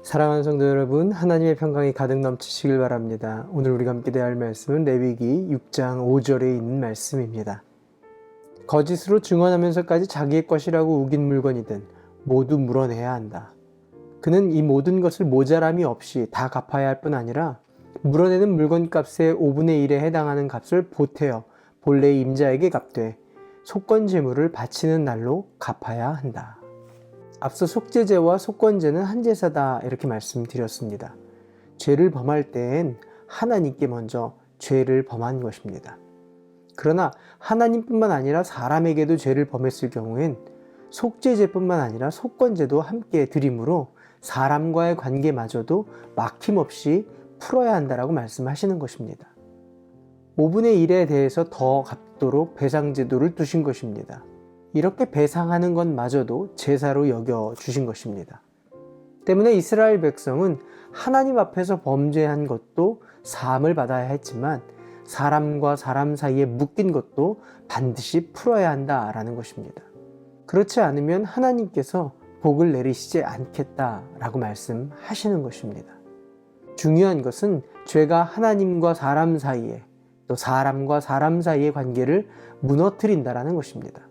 사랑하는 성도 여러분, 하나님의 평강이 가득 넘치시길 바랍니다. 오늘 우리가 함께 대할 말씀은 레위기 6장 5절에 있는 말씀입니다. 거짓으로 증언하면서까지 자기의 것이라고 우긴 물건이든 모두 물어내야 한다. 그는 이 모든 것을 모자람이 없이 다 갚아야 할 뿐 아니라 물어내는 물건값의 5분의 1에 해당하는 값을 보태어 본래의 임자에게 갚되 속건 제물을 바치는 날로 갚아야 한다. 앞서 속죄제와 속건제는 한 제사다 이렇게 말씀드렸습니다. 죄를 범할 때엔 하나님께 먼저 죄를 범한 것입니다. 그러나 하나님뿐만 아니라 사람에게도 죄를 범했을 경우엔 속죄제뿐만 아니라 속건제도 함께 드림으로 사람과의 관계마저도 막힘없이 풀어야 한다라고 말씀하시는 것입니다. 5분의 1에 대해서 더 갚도록 배상제도를 두신 것입니다. 이렇게 배상하는 것마저도 제사로 여겨주신 것입니다. 때문에 이스라엘 백성은 하나님 앞에서 범죄한 것도 사함을 받아야 했지만 사람과 사람 사이에 묶인 것도 반드시 풀어야 한다라는 것입니다. 그렇지 않으면 하나님께서 복을 내리시지 않겠다라고 말씀하시는 것입니다. 중요한 것은 죄가 하나님과 사람 사이에 또 사람과 사람 사이의 관계를 무너뜨린다라는 것입니다.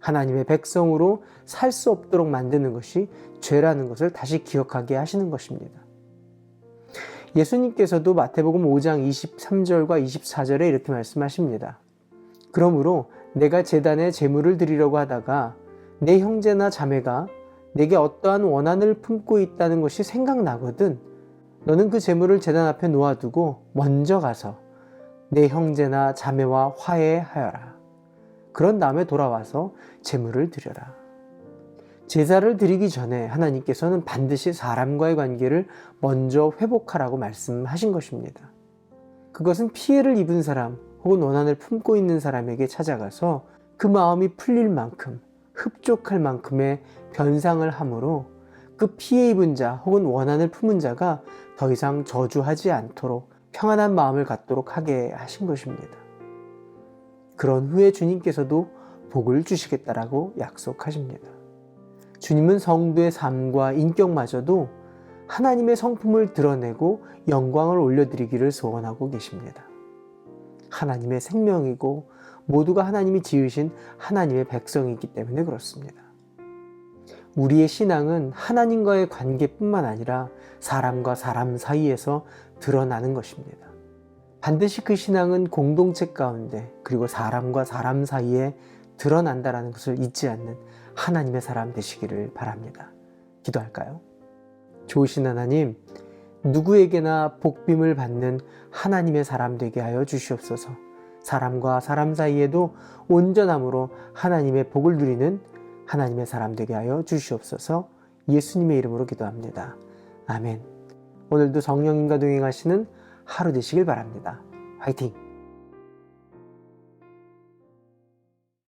하나님의 백성으로 살 수 없도록 만드는 것이 죄라는 것을 다시 기억하게 하시는 것입니다. 예수님께서도 마태복음 5장 23절과 24절에 이렇게 말씀하십니다. 그러므로 내가 제단에 제물을 드리려고 하다가 내 형제나 자매가 내게 어떠한 원한을 품고 있다는 것이 생각나거든 너는 그 제물을 제단 앞에 놓아두고 먼저 가서 내 형제나 자매와 화해하여라. 그런 다음에 돌아와서 제물을 드려라. 제사를 드리기 전에 하나님께서는 반드시 사람과의 관계를 먼저 회복하라고 말씀하신 것입니다. 그것은 피해를 입은 사람 혹은 원한을 품고 있는 사람에게 찾아가서 그 마음이 풀릴 만큼 흡족할 만큼의 변상을 함으로 그 피해 입은 자 혹은 원한을 품은 자가 더 이상 저주하지 않도록 평안한 마음을 갖도록 하게 하신 것입니다. 그런 후에 주님께서도 복을 주시겠다라고 약속하십니다. 주님은 성도의 삶과 인격마저도 하나님의 성품을 드러내고 영광을 올려드리기를 소원하고 계십니다. 하나님의 생명이고 모두가 하나님이 지으신 하나님의 백성이기 때문에 그렇습니다. 우리의 신앙은 하나님과의 관계뿐만 아니라 사람과 사람 사이에서 드러나는 것입니다. 반드시 그 신앙은 공동체 가운데 그리고 사람과 사람 사이에 드러난다는 것을 잊지 않는 하나님의 사람 되시기를 바랍니다. 기도할까요? 좋으신 하나님, 누구에게나 복빔을 받는 하나님의 사람 되게 하여 주시옵소서. 사람과 사람 사이에도 온전함으로 하나님의 복을 누리는 하나님의 사람 되게 하여 주시옵소서. 예수님의 이름으로 기도합니다. 아멘. 오늘도 성령님과 동행하시는 하루 되시길 바랍니다. 화이팅!